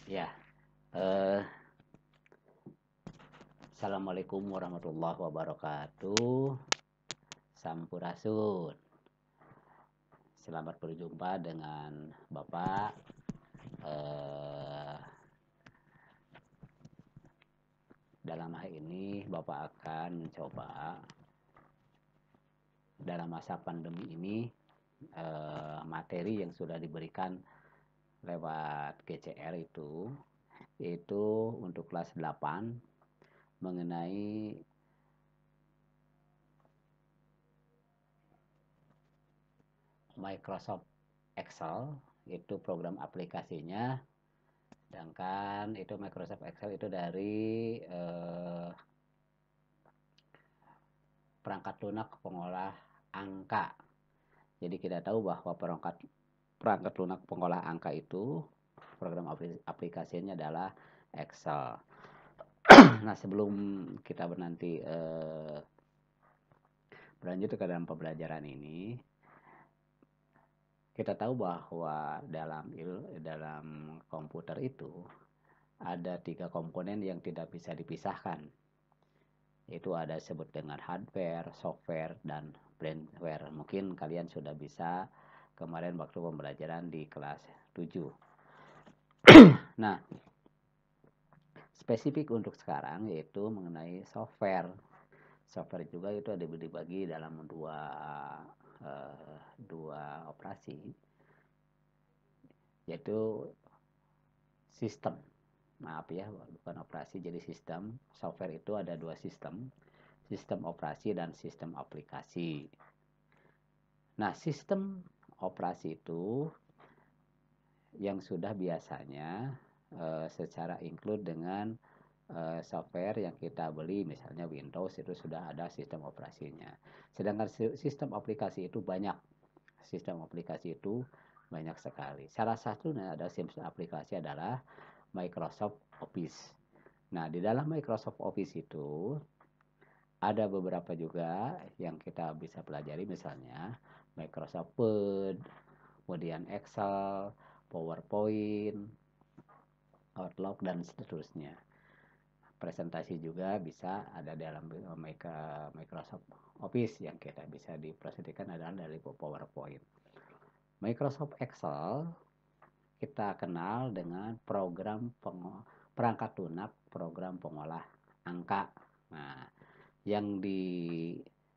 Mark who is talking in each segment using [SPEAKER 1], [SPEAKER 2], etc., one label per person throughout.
[SPEAKER 1] Ya, eh, Assalamualaikum warahmatullahi wabarakatuh. Sampurasun. Selamat berjumpa dengan Bapak. Eh, dalam hal ini Bapak akan mencoba dalam masa pandemi ini materi yang sudah diberikan lewat GCR itu untuk kelas 8 mengenai Microsoft Excel, itu program aplikasinya. Sedangkan itu Microsoft Excel itu dari perangkat lunak pengolah angka. Jadi kita tahu bahwa perangkat lunak pengolah angka itu program aplikasinya adalah Excel. Nah, sebelum kita nanti berlanjut ke dalam pembelajaran ini, kita tahu bahwa dalam komputer itu ada 3 komponen yang tidak bisa dipisahkan. Itu ada disebut dengan hardware, software, dan brandware. Mungkin kalian sudah bisa kemarin waktu pembelajaran di kelas 7. Nah, spesifik untuk sekarang yaitu mengenai software. Software juga itu ada dibagi dalam dua operasi, yaitu sistem. Maaf ya, bukan operasi, jadi sistem. Software itu ada 2 sistem. Sistem operasi dan sistem aplikasi. Nah, sistem operasi itu yang sudah biasanya secara include dengan software yang kita beli, misalnya Windows itu sudah ada sistem operasinya. Sedangkan sistem aplikasi itu banyak. Sistem aplikasi itu banyak sekali. Salah satunya ada sistem aplikasi adalah Microsoft Office. Nah, di dalam Microsoft Office itu ada beberapa juga yang kita bisa pelajari, misalnya Microsoft Word, kemudian Excel, PowerPoint, Outlook, dan seterusnya. Presentasi juga bisa ada dalam Microsoft Office. Yang kita bisa dipresentasikan adalah dari PowerPoint. Microsoft Excel kita kenal dengan program perangkat lunak program pengolah angka. Nah, yang dipelajari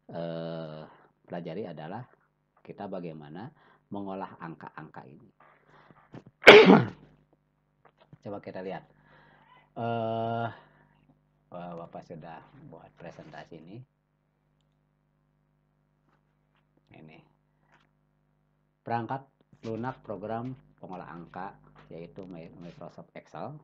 [SPEAKER 1] adalah kita bagaimana mengolah angka-angka ini. Coba kita lihat. Bapak sudah buat presentasi ini. Ini perangkat lunak program pengolah angka, yaitu Microsoft Excel.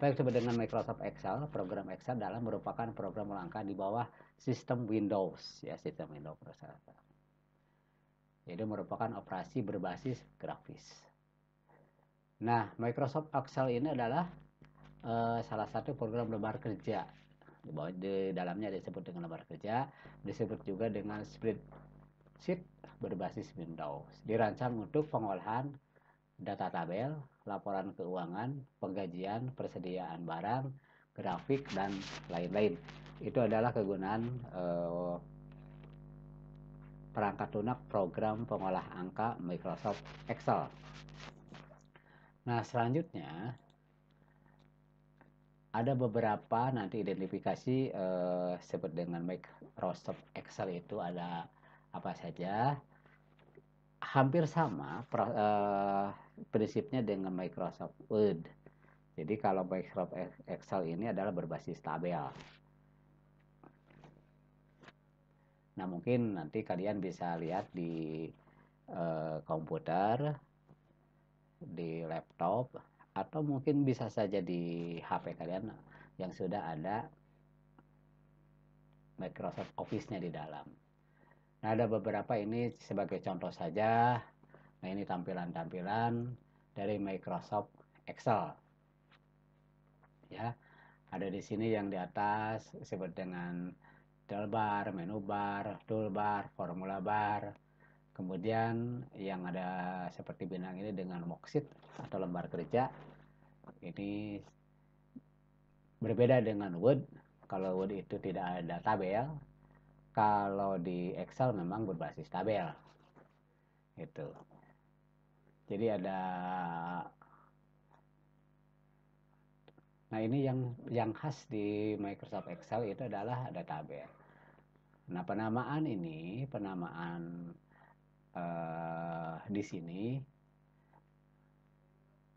[SPEAKER 1] Baik, disebut dengan Microsoft Excel. Program Excel adalah merupakan program pengolah angka di bawah sistem Windows, ya, sistem Windows. Itu merupakan operasi berbasis grafis. Nah, Microsoft Excel ini adalah salah satu program lembar kerja. Di dalamnya disebut dengan lembar kerja, disebut juga dengan spreadsheet berbasis Windows. Dirancang untuk pengolahan data tabel, laporan keuangan, penggajian, persediaan barang, grafik, dan lain-lain. Itu adalah kegunaan perangkat lunak program pengolah angka Microsoft Excel. Nah, selanjutnya ada beberapa nanti identifikasi sebut dengan Microsoft Excel itu ada apa saja. Hampir sama prinsipnya dengan Microsoft Word. Jadi kalau Microsoft Excel ini adalah berbasis tabel. Nah, mungkin nanti kalian bisa lihat di komputer, di laptop, atau mungkin bisa saja di HP kalian yang sudah ada Microsoft Office-nya di dalam. Nah, ada beberapa ini sebagai contoh saja. Nah, ini tampilan-tampilan dari Microsoft Excel. Ya, ada di sini yang di atas disebut dengan toolbar, menu bar, toolbar, formula bar. Kemudian yang ada seperti bintang ini dengan worksheet atau lembar kerja. Ini berbeda dengan Word. Kalau Word itu tidak ada tabel, kalau di Excel memang berbasis tabel. Itu. Jadi ada. Nah, ini yang khas di Microsoft Excel itu adalah ada tabel. Nah, penamaan di sini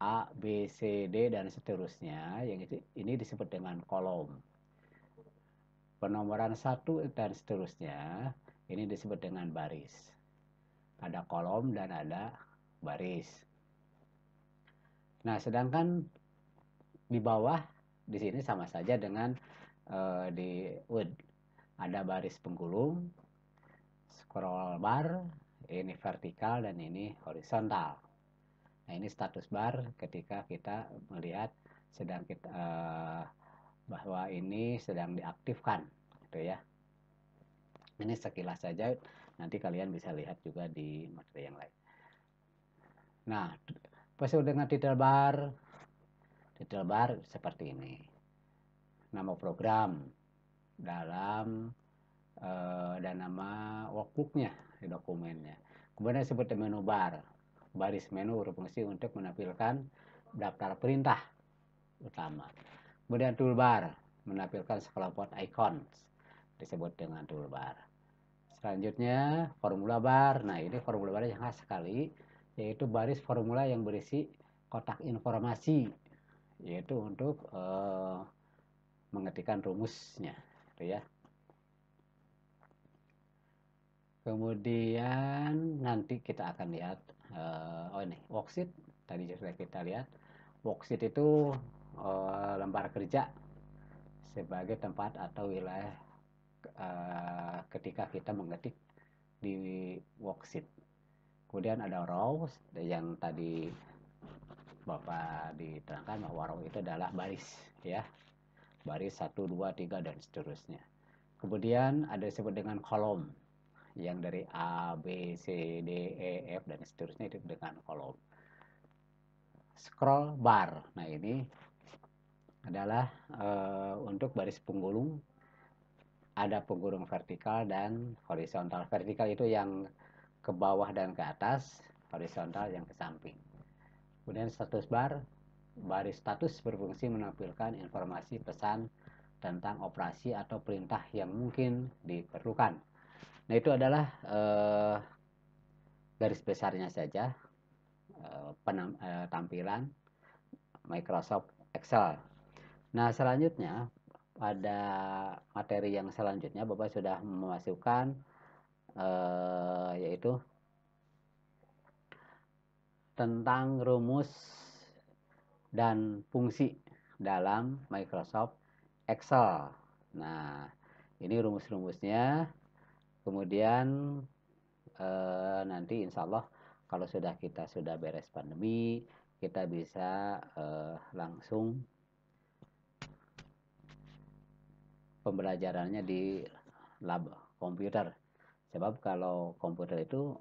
[SPEAKER 1] A, B, C, D dan seterusnya, yang ini disebut dengan kolom. Penomoran 1 dan seterusnya ini disebut dengan baris. Ada kolom dan ada baris. Nah, sedangkan di bawah di sini sama saja dengan di Word. Ada baris penggulung, scroll bar, ini vertikal dan ini horizontal. Nah, ini status bar ketika kita melihat sedang kita bahwa ini sedang diaktifkan, gitu ya. Ini sekilas saja, nanti kalian bisa lihat juga di materi yang lain. Nah, sesuai dengan title bar seperti ini. Nama program dalam dan nama workbooknya di dokumennya. Kemudian disebut menu bar, baris menu berfungsi untuk menampilkan daftar perintah utama. Kemudian toolbar menampilkan sekelompok icon disebut dengan toolbar. Selanjutnya formula bar. Nah, ini formula bar yang khas sekali, yaitu baris formula yang berisi kotak informasi, yaitu untuk mengetikkan rumusnya, gitu ya. Kemudian nanti kita akan lihat ini worksheet. Tadi sudah kita lihat worksheet itu lembar kerja sebagai tempat atau wilayah ketika kita mengetik di worksheet. Kemudian ada rows yang tadi Bapak diterangkan bahwa row itu adalah baris, ya. Baris 1, 2, 3 dan seterusnya. Kemudian ada disebut dengan kolom, yang dari A, B, C, D, E, F dan seterusnya itu dengan kolom. Scroll bar. Nah, ini adalah untuk baris penggulung. Ada penggulung vertikal dan horizontal. Vertikal itu yang ke bawah dan ke atas, horizontal yang ke samping. Kemudian status bar, baris status berfungsi menampilkan informasi pesan tentang operasi atau perintah yang mungkin diperlukan. Nah, itu adalah garis besarnya saja tampilan Microsoft Excel. Nah, selanjutnya pada materi yang selanjutnya Bapak sudah memasukkan yaitu tentang rumus dan fungsi dalam Microsoft Excel. Nah, ini rumus-rumusnya. Kemudian nanti insya Allah kalau kita sudah beres pandemi, kita bisa langsung pembelajarannya di lab komputer. Sebab kalau komputer itu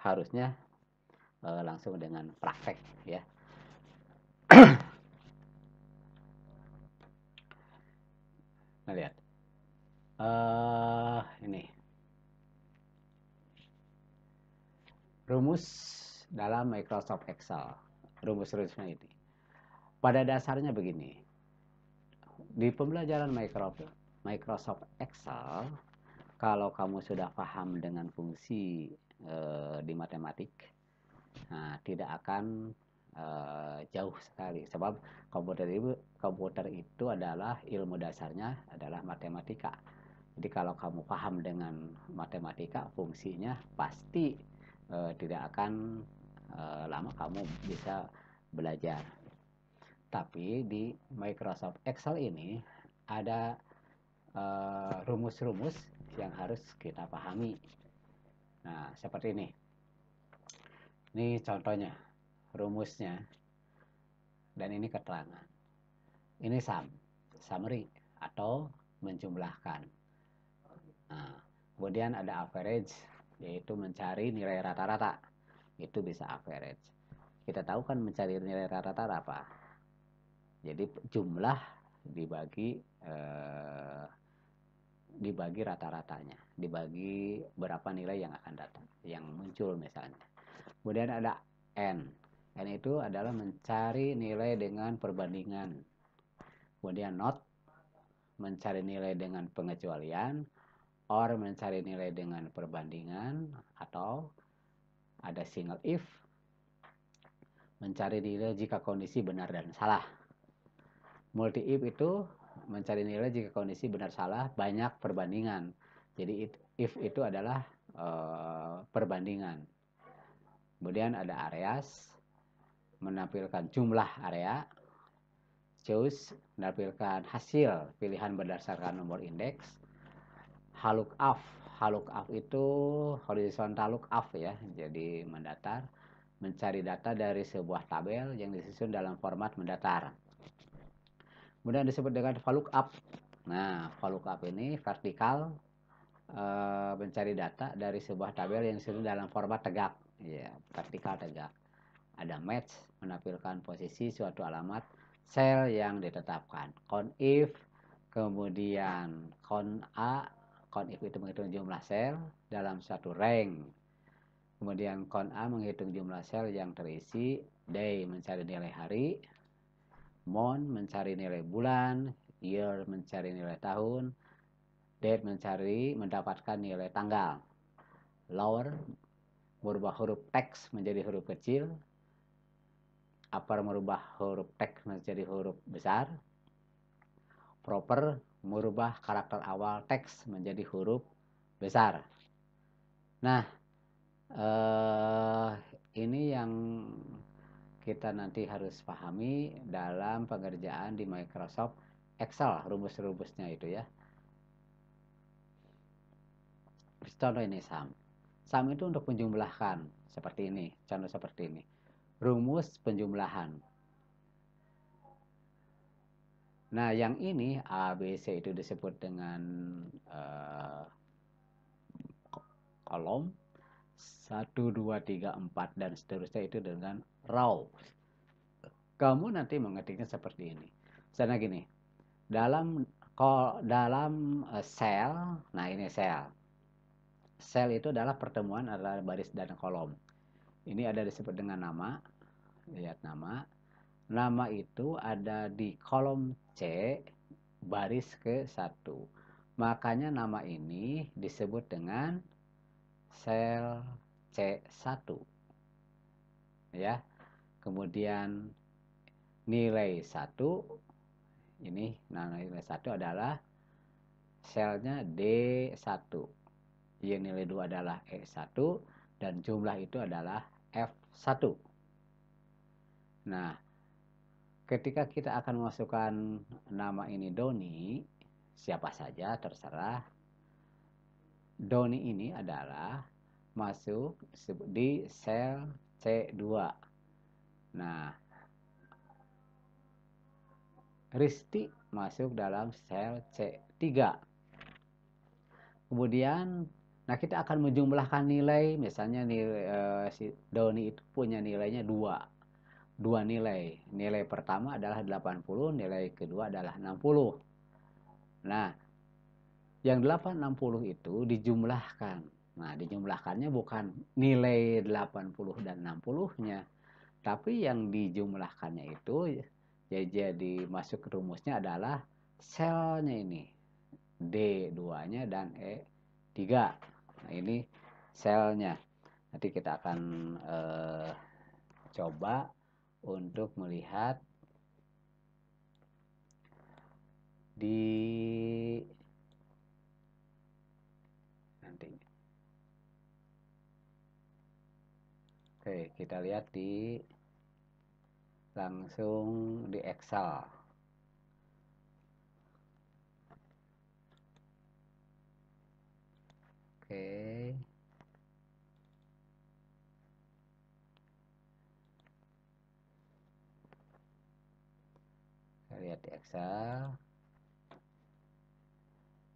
[SPEAKER 1] harusnya langsung dengan praktek, ya. Nah, lihat ini rumus dalam Microsoft Excel. Rumus-rumusnya ini pada dasarnya begini. Di pembelajaran Microsoft Excel, kalau kamu sudah paham dengan fungsi di matematik, nah, tidak akan jauh sekali. Sebab komputer itu adalah ilmu dasarnya adalah matematika. Jadi kalau kamu paham dengan matematika, fungsinya pasti tidak akan lama kamu bisa belajar. Tapi di Microsoft Excel ini ada rumus-rumus yang harus kita pahami. Nah, seperti ini. Ini contohnya, rumusnya, dan ini keterangan. Ini summary atau menjumlahkan. Nah, kemudian ada average, yaitu mencari nilai rata-rata. Itu bisa average. Kita tahu kan mencari nilai rata-rata apa? Jadi jumlah dibagi dibagi rata-ratanya, dibagi berapa nilai yang akan datang, yang muncul misalnya. Kemudian ada N. N itu adalah mencari nilai dengan perbandingan. Kemudian not, mencari nilai dengan pengecualian, or mencari nilai dengan perbandingan, atau ada single if, mencari nilai jika kondisi benar dan salah. Multi if itu mencari nilai jika kondisi benar salah banyak perbandingan. Jadi if itu adalah perbandingan. Kemudian ada areas, menampilkan jumlah area. Choose, menampilkan hasil pilihan berdasarkan nomor indeks. Lookup, lookup itu horizontal lookup ya, jadi mendatar, mencari data dari sebuah tabel yang disusun dalam format mendatar. Kemudian disebut dengan VLOOKUP. Nah, VLOOKUP ini vertikal, mencari data dari sebuah tabel yang disusun dalam format tegak, ya, vertikal tegak. Ada match, menampilkan posisi suatu alamat sel yang ditetapkan. CONIF, kemudian CONA, CONIF itu menghitung jumlah sel dalam satu rank. Kemudian CONA menghitung jumlah sel yang terisi. Day mencari nilai hari. Month mencari nilai bulan. Year mencari nilai tahun. Date mendapatkan nilai tanggal. Lower merubah huruf teks menjadi huruf kecil. Upper merubah huruf teks menjadi huruf besar. Proper merubah karakter awal teks menjadi huruf besar. Nah, ini yang kita nanti harus pahami dalam pengerjaan di Microsoft Excel, rumus-rumusnya itu ya. Contoh ini sum. Sum itu untuk menjumlahkan seperti ini, contoh seperti ini. Rumus penjumlahan. Nah, yang ini A, B, C itu disebut dengan kolom 1, 2, 3, 4 dan seterusnya itu dengan row. Kamu nanti mengetiknya seperti ini. Misalnya gini, dalam sel, nah ini sel. Sel itu adalah pertemuan adalah baris dan kolom. Ini ada disebut dengan nama. Lihat nama. Nama itu ada di kolom C baris ke-1. Makanya nama ini disebut dengan sel C1. Ya. Kemudian nilai 1 ini, nah nilai 1 adalah selnya D1. Yang nilai 2 adalah E1 dan jumlah itu adalah F1. Nah, ketika kita akan memasukkan nama ini Doni, siapa saja terserah. Doni ini adalah masuk di sel C2. Nah, Risti masuk dalam sel C3. Kemudian, nah kita akan menjumlahkan nilai, misalnya nilai si Doni itu punya nilainya 2. 2 nilai. Nilai pertama adalah 80, nilai kedua adalah 60. Nah, yang 860 itu dijumlahkan. Nah, dijumlahkannya bukan nilai 80 dan 60-nya, tapi yang dijumlahkannya itu jadi masuk ke rumusnya adalah selnya ini. D2-nya dan E3. Nah, ini selnya. Nanti kita akan coba untuk melihat di nanti. Oke, kita lihat langsung di Excel. Oke. Kita lihat di Excel.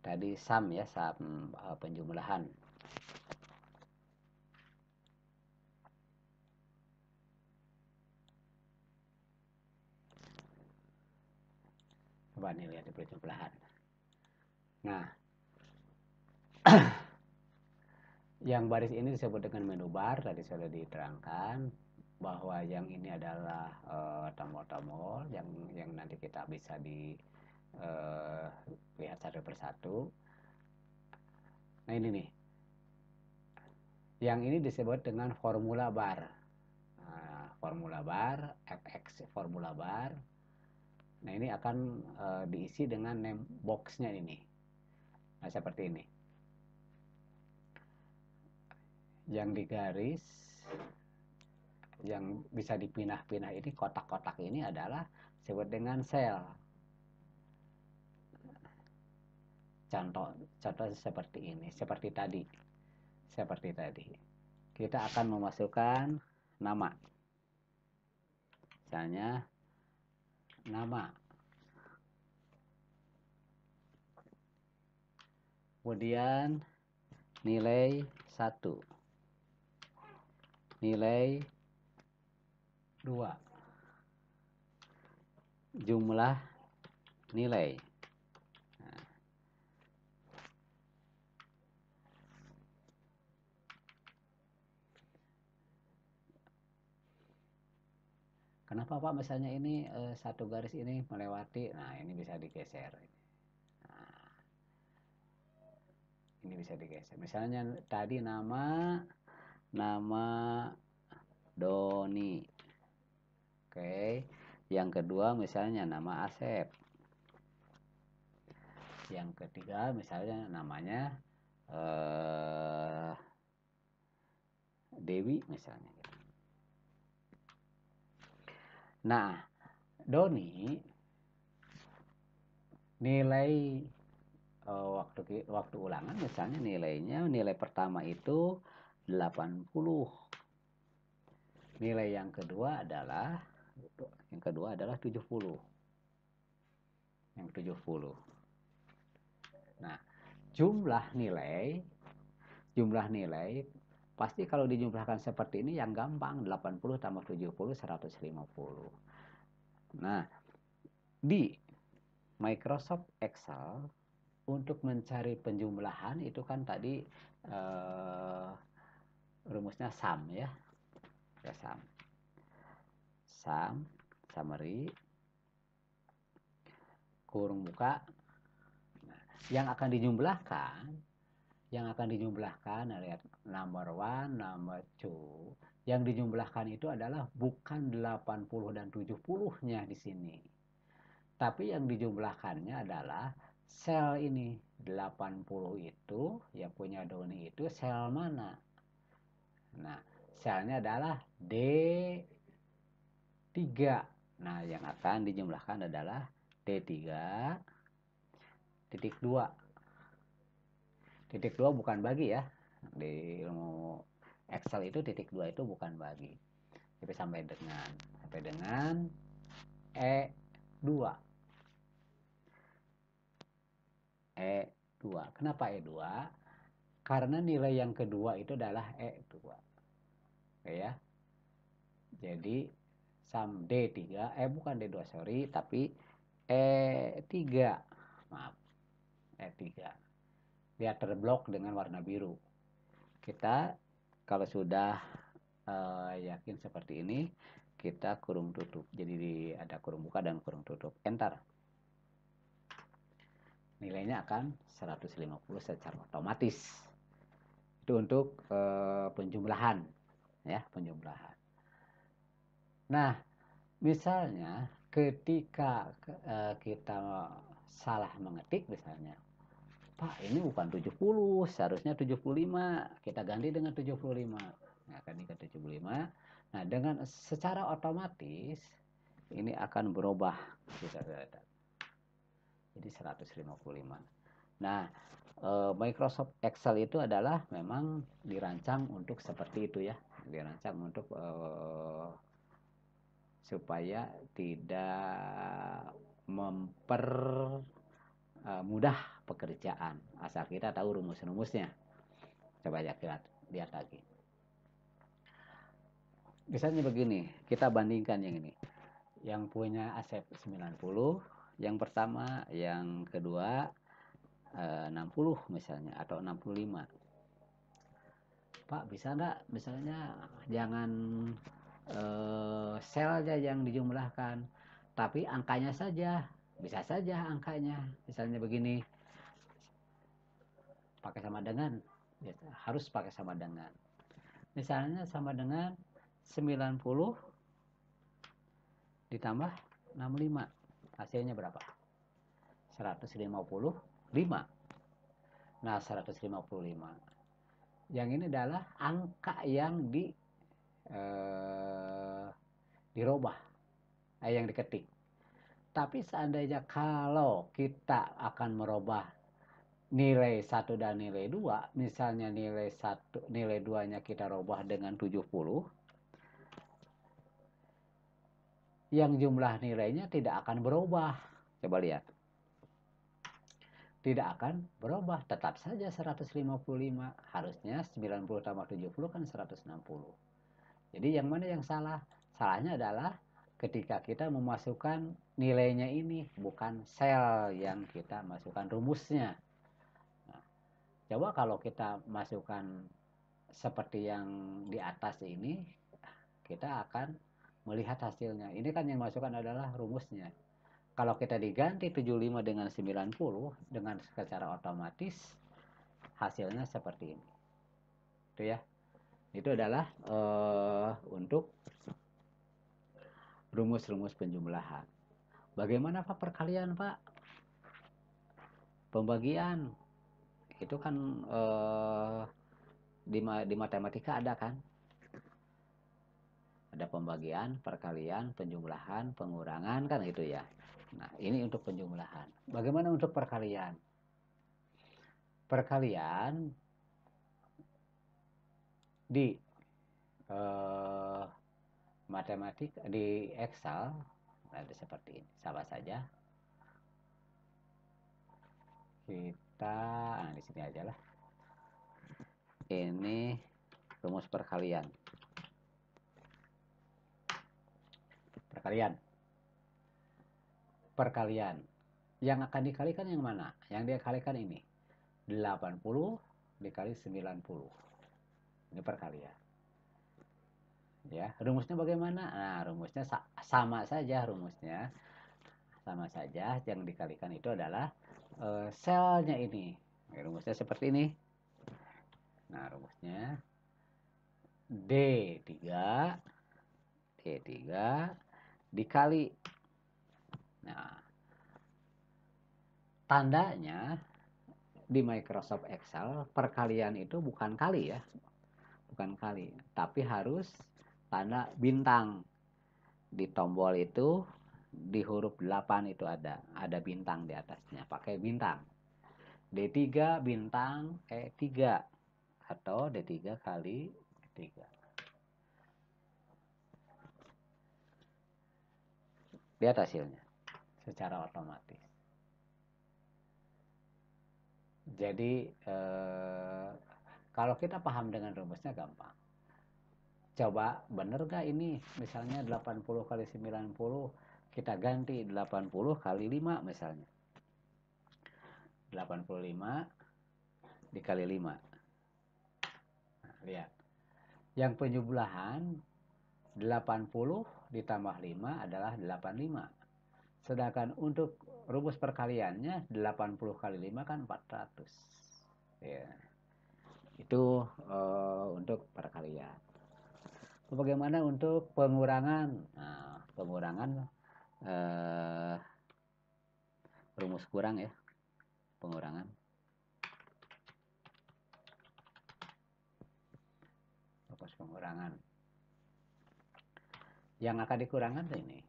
[SPEAKER 1] Tadi sum ya, sum penjumlahan. Coba nih lihat di penjumlahan. Nah, yang baris ini disebut dengan menu bar, tadi sudah diterangkan bahwa yang ini adalah tombol-tombol yang nanti kita bisa lihat satu persatu. Nah ini nih, yang ini disebut dengan formula bar. Nah, formula bar, fx formula bar. Nah ini akan diisi dengan name boxnya ini. Nah seperti ini. Yang digaris, yang bisa dipindah-pindah ini, kotak-kotak ini adalah disebut dengan sel. Contoh seperti ini, seperti tadi. Kita akan memasukkan nama. Misalnya nama. Kemudian nilai 1. Nilai 2. Jumlah nilai. Kenapa Pak misalnya ini satu garis ini melewati, nah ini bisa digeser. Nah, ini bisa digeser. Misalnya tadi nama Doni. Oke. Yang kedua misalnya nama Asep. Yang ketiga misalnya namanya Dewi misalnya. Nah, Doni nilai waktu ulangan misalnya nilai pertama itu 80. Nilai yang kedua adalah 70. Yang 70. Nah, jumlah nilai pasti kalau dijumlahkan seperti ini yang gampang, 80 tambah 70 150. Nah, di Microsoft Excel untuk mencari penjumlahan itu kan tadi rumusnya sum ya. Sum, summary, kurung buka. Nah, yang akan dijumlahkan lihat number 1, number 2. Yang dijumlahkan itu adalah bukan 80 dan 70-nya di sini. Tapi yang dijumlahkannya adalah sel ini. 80 itu yang punya Doni itu sel mana? Nah, selnya adalah D3. Nah, yang akan dijumlahkan adalah D3 titik 2. Titik 2 bukan bagi ya. Di ilmu Excel itu titik 2 itu bukan bagi. Tapi sampai dengan E2. E2. Kenapa E2? Karena nilai yang kedua itu adalah E2. Oke ya. Jadi sum D3, bukan D2 sorry, tapi E3. Maaf. E3. Dia terblok dengan warna biru. Kita kalau sudah yakin seperti ini, kita kurung tutup. Jadi ada kurung buka dan kurung tutup. Enter. Nilainya akan 150 secara otomatis. Itu untuk penjumlahan ya, penjumlahan. Nah, misalnya ketika kita salah mengetik misalnya, Pak ini bukan 70, seharusnya 75, kita ganti dengan 75. Nah, ganti ke 75. Nah, dengan secara otomatis ini akan berubah. Jadi 155. Nah, Microsoft Excel itu adalah memang dirancang untuk seperti itu ya. Dirancang untuk supaya tidak mempermudah pekerjaan. Asal kita tahu rumus-rumusnya. Coba lihat lagi. Misalnya begini, kita bandingkan yang ini. Yang punya Asep 90, yang pertama, yang kedua 60 misalnya atau 65. Pak, bisa nggak misalnya jangan sel aja yang dijumlahkan, tapi angkanya saja. Bisa saja angkanya. Misalnya begini, pakai sama dengan, ya, harus pakai sama dengan. Misalnya sama dengan 90 ditambah 65. Hasilnya berapa? 155. Nah, 155. Yang ini adalah angka yang dirubah, yang diketik. Tapi seandainya kalau kita akan merubah nilai 1 dan nilai 2, misalnya nilai 1, nilai 2-nya kita rubah dengan 70, yang jumlah nilainya tidak akan berubah. Coba lihat. Tidak akan berubah, tetap saja 155. Harusnya 90 tambah 70 kan 160. Jadi yang mana yang salah? Salahnya adalah ketika kita memasukkan nilainya ini, bukan sel yang kita masukkan rumusnya. Nah, coba kalau kita masukkan seperti yang di atas ini, kita akan melihat hasilnya. Ini kan yang masukkan adalah rumusnya. Kalau kita diganti 75 dengan 90, dengan secara otomatis hasilnya seperti ini. Itu ya. Itu adalah untuk rumus-rumus penjumlahan. Bagaimana Pak perkalian Pak? Pembagian. Itu kan di matematika ada kan? Ada pembagian, perkalian, penjumlahan, pengurangan kan gitu ya. Nah, ini untuk penjumlahan. Bagaimana untuk perkalian? Perkalian di matematika, di Excel ada seperti ini. Sama saja. Kita di sini aja lah. Ini rumus perkalian. Perkalian. Yang akan dikalikan yang mana? Yang dikalikan ini. 80 dikali 90. Ini perkalian. Ya, rumusnya bagaimana? Nah, rumusnya sama saja rumusnya. Sama saja, yang dikalikan itu adalah selnya ini. Rumusnya seperti ini. Nah, rumusnya D3 dikali. Nah, tandanya di Microsoft Excel perkalian itu bukan kali ya. Bukan kali, tapi harus tanda bintang. Di tombol itu di huruf 8 itu ada bintang di atasnya, pakai bintang. D3 bintang E3 atau D3 kali 3. Lihat hasilnya secara otomatis. Jadi kalau kita paham dengan rumusnya gampang. Coba bener gak ini? Misalnya 80 kali 90 kita ganti 80 kali 5 misalnya. 85 dikali 5. Nah, lihat. Yang penjumlahan 80 ditambah 5 adalah 85. Sedangkan untuk rumus perkaliannya 80 kali 5 kan 400. Ya. Itu untuk perkalian. Bagaimana untuk pengurangan? Nah, pengurangan rumus kurang ya. Pengurangan. Rumus pengurangan. Yang akan dikurangkan ini.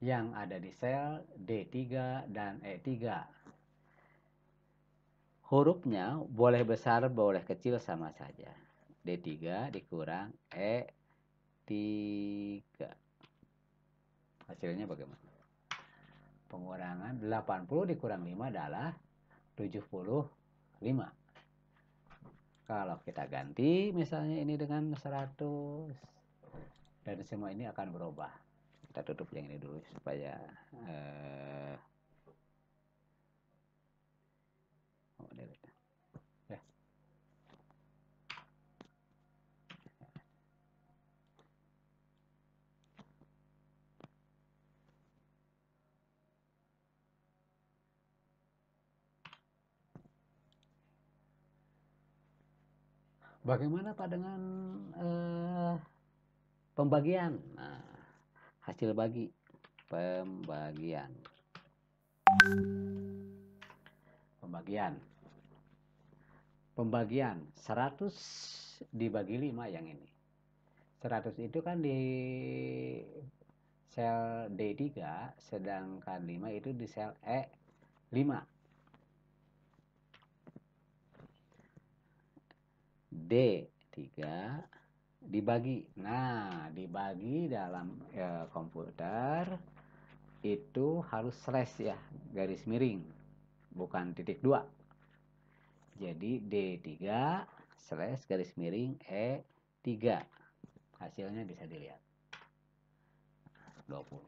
[SPEAKER 1] Yang ada di sel D3 dan E3. Hurufnya boleh besar, boleh kecil sama saja. D3 dikurang E3. Hasilnya bagaimana? Pengurangan 80 dikurang 5 adalah 75. Kalau kita ganti misalnya ini dengan 100 dan semua ini akan berubah. kita tutup yang ini dulu supaya ya. Bagaimana Pak dengan pembagian? Nah, hasil bagi pembagian. Pembagian 100 dibagi 5 yang ini. 100 itu kan di sel D3, sedangkan 5 itu di sel E5. D3 dibagi. Nah, dibagi dalam komputer itu harus slash ya, garis miring, bukan titik 2. Jadi D3 slash garis miring E3. Hasilnya bisa dilihat. 20.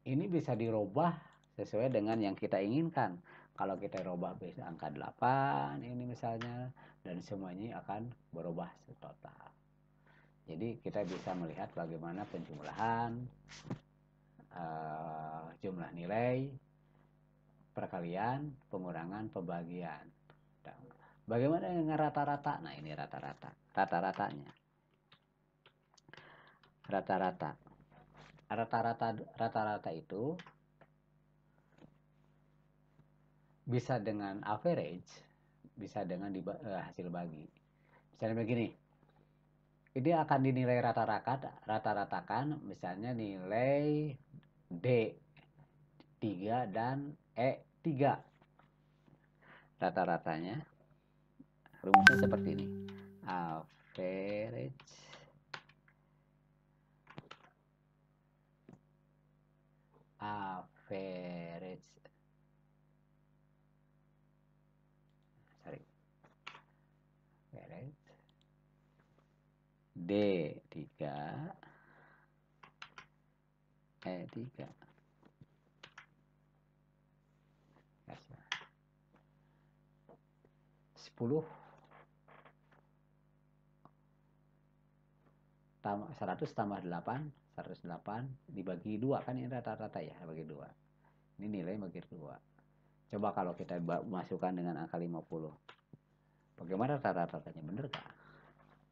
[SPEAKER 1] Ini bisa dirubah sesuai dengan yang kita inginkan. Kalau kita rubah bisa angka 8 ini misalnya, dan semuanya akan berubah total. Jadi kita bisa melihat bagaimana penjumlahan, jumlah nilai, perkalian, pengurangan, pembagian. Bagaimana dengan rata-rata? Nah, ini rata-rata. Rata-ratanya. Rata-rata itu bisa dengan average, bisa dengan hasil bagi. Misalnya begini, ini akan dinilai rata-ratakan, misalnya nilai D3 dan E3. Rata-ratanya rumusnya seperti ini. Average D3 E3 10 100 tambah 8, 108 dibagi 2, kan ini rata-rata ya, bagi 2. Ini nilai bagi 2. Coba kalau kita masukkan dengan angka 50. Bagaimana rata-ratanya? Bener kah?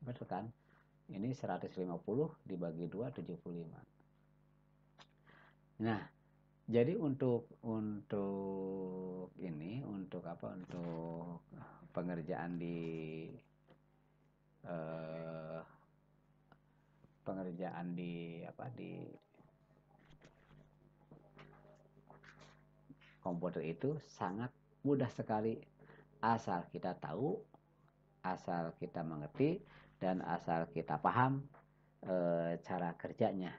[SPEAKER 1] Bener kan? Ini 150 dibagi 2, 75. Nah, jadi untuk ini, untuk apa? Untuk pengerjaan di komputer itu sangat mudah sekali, asal kita tahu, asal kita mengerti, dan asal kita paham cara kerjanya.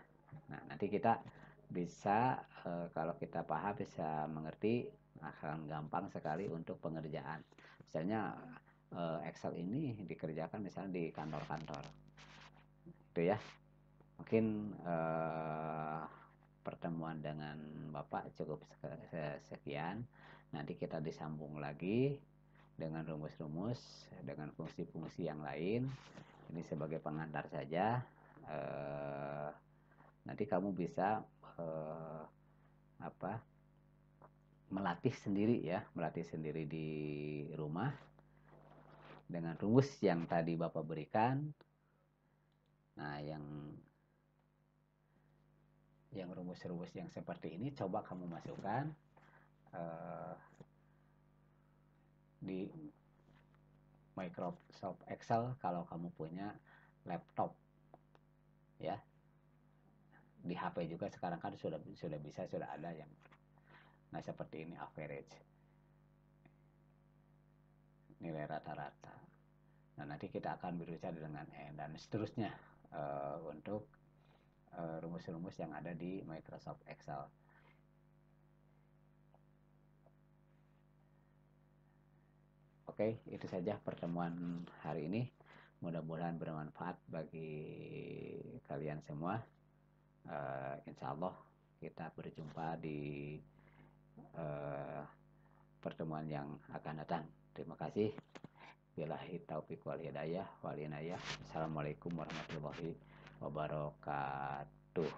[SPEAKER 1] Nah, nanti kita bisa kalau kita paham, bisa mengerti, akan gampang sekali untuk pengerjaan. Misalnya Excel ini dikerjakan misalnya di kantor-kantor, itu ya. Mungkin pertemuan dengan Bapak cukup sekian. Nanti kita disambung lagi dengan rumus-rumus, dengan fungsi-fungsi yang lain. Ini sebagai pengantar saja. Nanti kamu bisa melatih sendiri ya, melatih sendiri di rumah dengan rumus yang tadi Bapak berikan. Nah, yang rumus-rumus yang seperti ini coba kamu masukkan di Microsoft Excel kalau kamu punya laptop ya. Di HP juga sekarang kan sudah bisa, sudah ada yang seperti ini, average, nilai rata-rata. Nah, nanti kita akan berbicara dengan dan seterusnya untuk rumus-rumus yang ada di Microsoft Excel. Oke, itu saja pertemuan hari ini. Mudah-mudahan bermanfaat bagi kalian semua. Insya Allah kita berjumpa di pertemuan yang akan datang. Terima kasih. Billahi taufiq wal hidayah wal inayah. Assalamualaikum warahmatullahi wabarakatuh.